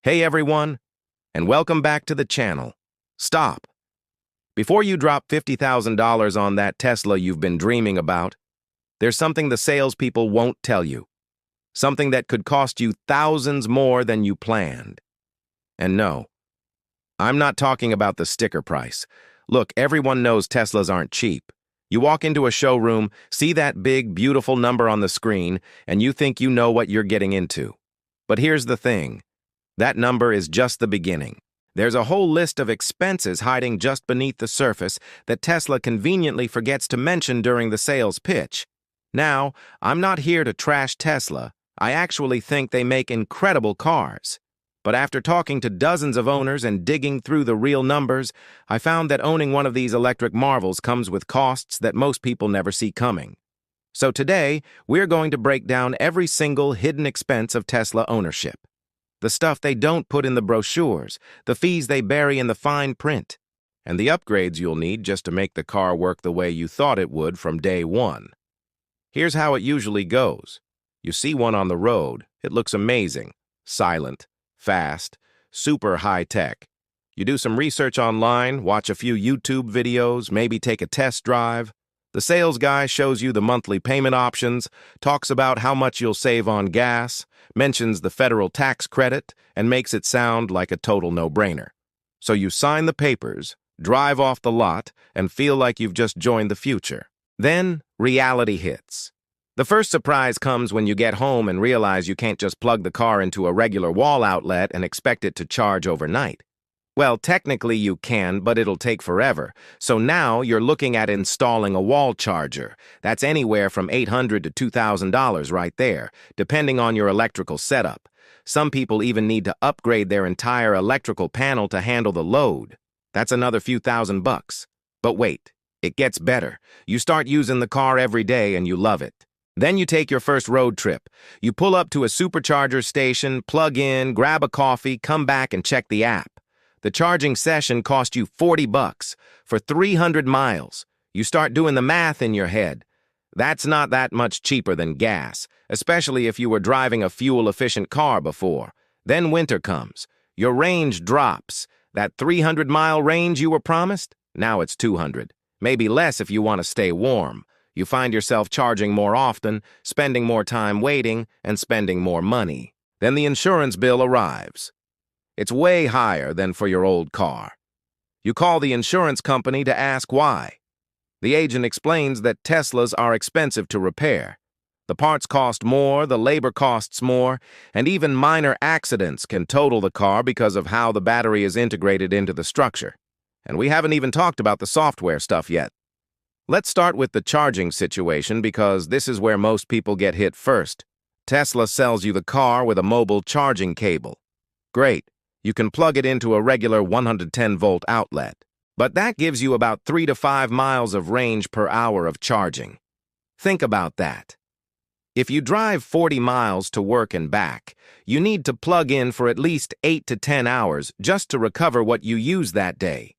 Hey everyone, and welcome back to the channel. Stop. Before you drop $50,000 on that Tesla you've been dreaming about, there's something the salespeople won't tell you. Something that could cost you thousands more than you planned. And no, I'm not talking about the sticker price. Look, everyone knows Teslas aren't cheap. You walk into a showroom, see that big, beautiful number on the screen, and you think you know what you're getting into. But here's the thing. That number is just the beginning. There's a whole list of expenses hiding just beneath the surface that Tesla conveniently forgets to mention during the sales pitch. Now, I'm not here to trash Tesla. I actually think they make incredible cars. But after talking to dozens of owners and digging through the real numbers, I found that owning one of these electric marvels comes with costs that most people never see coming. So today, we're going to break down every single hidden expense of Tesla ownership. The stuff they don't put in the brochures, the fees they bury in the fine print, and the upgrades you'll need just to make the car work the way you thought it would from day one. Here's how it usually goes. You see one on the road, it looks amazing, silent, fast, super high-tech. You do some research online, watch a few YouTube videos, maybe take a test drive. The sales guy shows you the monthly payment options, talks about how much you'll save on gas, mentions the federal tax credit, and makes it sound like a total no-brainer. So you sign the papers, drive off the lot, and feel like you've just joined the future. Then, reality hits. The first surprise comes when you get home and realize you can't just plug the car into a regular wall outlet and expect it to charge overnight. Well, technically you can, but it'll take forever. So now you're looking at installing a wall charger. That's anywhere from $800 to $2,000 right there, depending on your electrical setup. Some people even need to upgrade their entire electrical panel to handle the load. That's another few $1,000. But wait, it gets better. You start using the car every day and you love it. Then you take your first road trip. You pull up to a Supercharger station, plug in, grab a coffee, come back and check the app. The charging session cost you $40 for 300 miles. You start doing the math in your head. That's not that much cheaper than gas, especially if you were driving a fuel-efficient car before. Then winter comes. Your range drops. That 300-mile range you were promised? Now it's 200. Maybe less if you want to stay warm. You find yourself charging more often, spending more time waiting, and spending more money. Then the insurance bill arrives. It's way higher than for your old car. You call the insurance company to ask why. The agent explains that Teslas are expensive to repair. The parts cost more, the labor costs more, and even minor accidents can total the car because of how the battery is integrated into the structure. And we haven't even talked about the software stuff yet. Let's start with the charging situation because this is where most people get hit first. Tesla sells you the car with a mobile charging cable. Great. You can plug it into a regular 110-volt outlet. But that gives you about 3 to 5 miles of range per hour of charging. Think about that. If you drive 40 miles to work and back, you need to plug in for at least 8 to 10 hours just to recover what you use that day.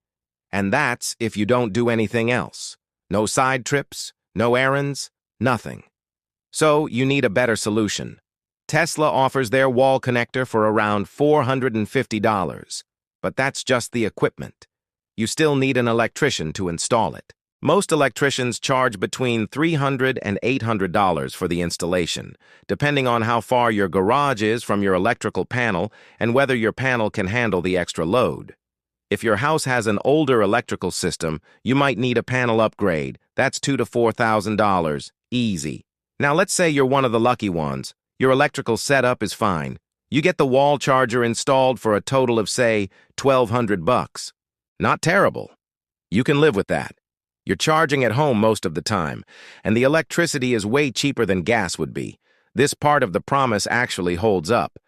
And that's if you don't do anything else. No side trips, no errands, nothing. So you need a better solution. Tesla offers their wall connector for around $450, but that's just the equipment. You still need an electrician to install it. Most electricians charge between $300 and $800 for the installation, depending on how far your garage is from your electrical panel and whether your panel can handle the extra load. If your house has an older electrical system, you might need a panel upgrade. That's $2,000 to $4,000, easy. Now let's say you're one of the lucky ones. Your electrical setup is fine. You get the wall charger installed for a total of, say, $1,200. Not terrible. You can live with that. You're charging at home most of the time, and the electricity is way cheaper than gas would be. This part of the promise actually holds up.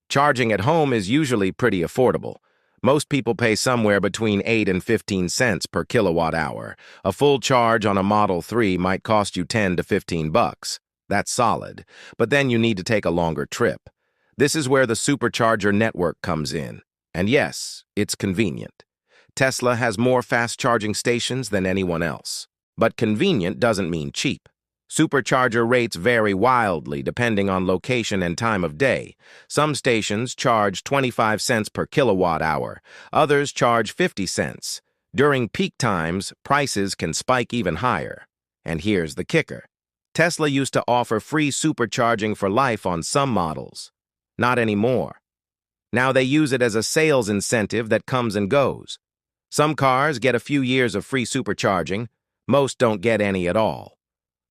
Charging at home is usually pretty affordable. Most people pay somewhere between 8 and 15 cents per kilowatt hour. A full charge on a Model 3 might cost you $10 to $15. That's solid. But then you need to take a longer trip. This is where the Supercharger network comes in. And yes, it's convenient. Tesla has more fast charging stations than anyone else. But convenient doesn't mean cheap. Supercharger rates vary wildly depending on location and time of day. Some stations charge 25 cents per kilowatt hour, others charge 50 cents. During peak times, prices can spike even higher. And here's the kicker. Tesla used to offer free supercharging for life on some models. Not anymore. Now they use it as a sales incentive that comes and goes. Some cars get a few years of free supercharging, most don't get any at all.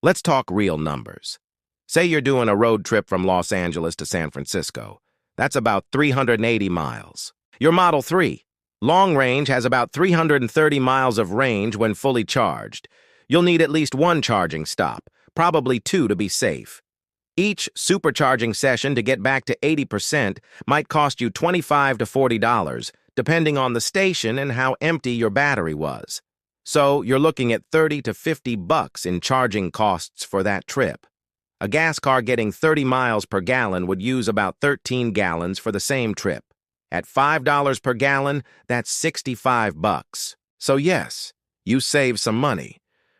Let's talk real numbers. Say you're doing a road trip from Los Angeles to San Francisco. That's about 380 miles. Your Model 3, long range, has about 330 miles of range when fully charged. You'll need at least one charging stop, probably two to be safe. Each supercharging session to get back to 80% might cost you $25 to $40, depending on the station and how empty your battery was. So you're looking at $30 to $50 in charging costs for that trip. A gas car getting 30 miles per gallon would use about 13 gallons for the same trip. At $5 per gallon, that's $65. So yes, you save some money.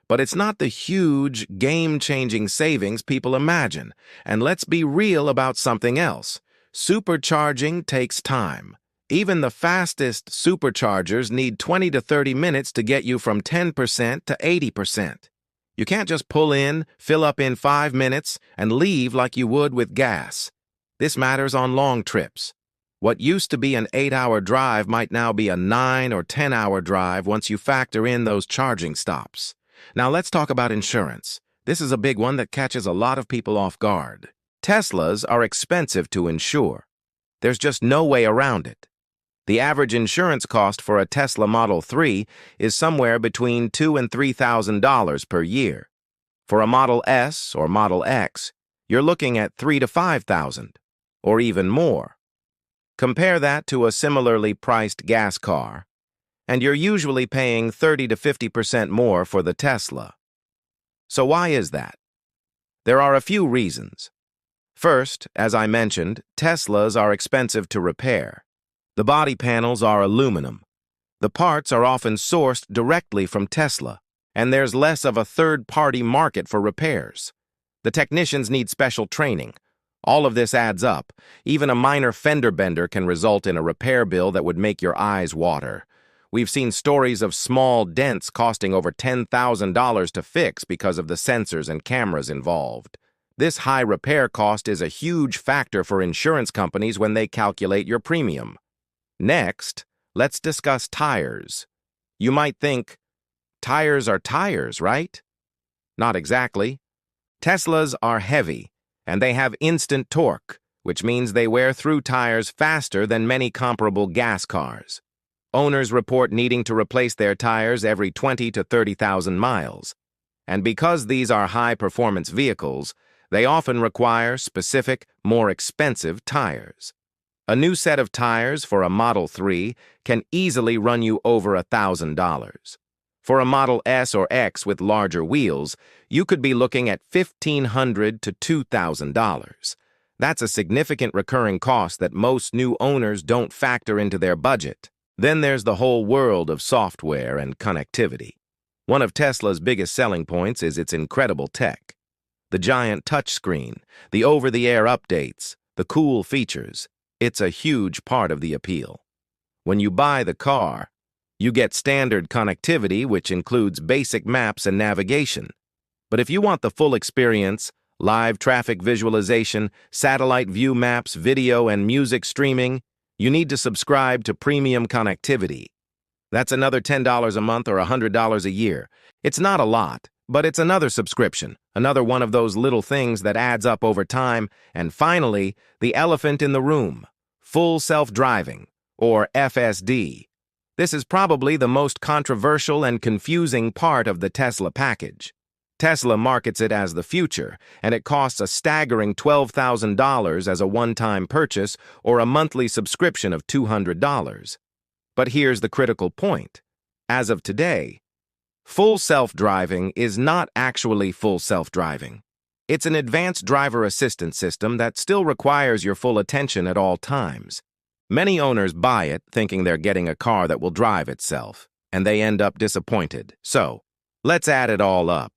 But it's not the huge, game-changing savings people imagine. And let's be real about something else. Supercharging takes time. Even the fastest superchargers need 20 to 30 minutes to get you from 10% to 80%. You can't just pull in, fill up in 5 minutes, and leave like you would with gas. This matters on long trips. What used to be an 8-hour drive might now be a 9 or 10-hour drive once you factor in those charging stops. Now let's talk about insurance. This is a big one that catches a lot of people off guard. Teslas are expensive to insure. There's just no way around it. The average insurance cost for a Tesla Model 3 is somewhere between $2,000 and $3,000 per year. For a Model S or Model X, you're looking at $3,000 to $5,000, or even more. Compare that to a similarly priced gas car, and you're usually paying 30 to 50% more for the Tesla. So why is that? There are a few reasons. First, as I mentioned, Teslas are expensive to repair. The body panels are aluminum. The parts are often sourced directly from Tesla, and there's less of a third-party market for repairs. The technicians need special training. All of this adds up. Even a minor fender bender can result in a repair bill that would make your eyes water. We've seen stories of small dents costing over $10,000 to fix because of the sensors and cameras involved. This high repair cost is a huge factor for insurance companies when they calculate your premium. Next, let's discuss tires. You might think, tires are tires, right? Not exactly. Teslas are heavy, and they have instant torque, which means they wear through tires faster than many comparable gas cars. Owners report needing to replace their tires every 20 to 30,000 miles. And because these are high-performance vehicles, they often require specific, more expensive tires. A new set of tires for a Model 3 can easily run you over $1,000. For a Model S or X with larger wheels, you could be looking at $1,500 to $2,000. That's a significant recurring cost that most new owners don't factor into their budget. Then there's the whole world of software and connectivity. One of Tesla's biggest selling points is its incredible tech. The giant touchscreen, the over-the-air updates, the cool features. It's a huge part of the appeal. When you buy the car, you get standard connectivity, which includes basic maps and navigation. But if you want the full experience, live traffic visualization, satellite view maps, video, and music streaming, you need to subscribe to premium connectivity. That's another $10 a month or $100 a year. It's not a lot, but it's another subscription, another one of those little things that adds up over time. And finally, the elephant in the room, full self-driving, or FSD. This is probably the most controversial and confusing part of the Tesla package. Tesla markets it as the future, and it costs a staggering $12,000 as a one-time purchase or a monthly subscription of $200. But here's the critical point. As of today, full self-driving is not actually full self-driving. It's an advanced driver assistance system that still requires your full attention at all times. Many owners buy it thinking they're getting a car that will drive itself, and they end up disappointed. So, let's add it all up.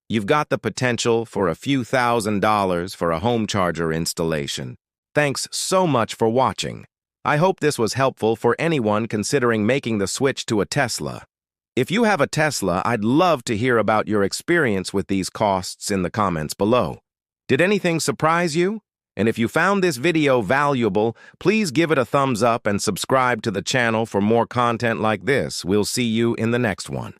you've got the potential for a few $1,000s for a home charger installation. Thanks so much for watching. I hope this was helpful for anyone considering making the switch to a Tesla. If you have a Tesla, I'd love to hear about your experience with these costs in the comments below. Did anything surprise you? And if you found this video valuable, please give it a thumbs up and subscribe to the channel for more content like this. We'll see you in the next one.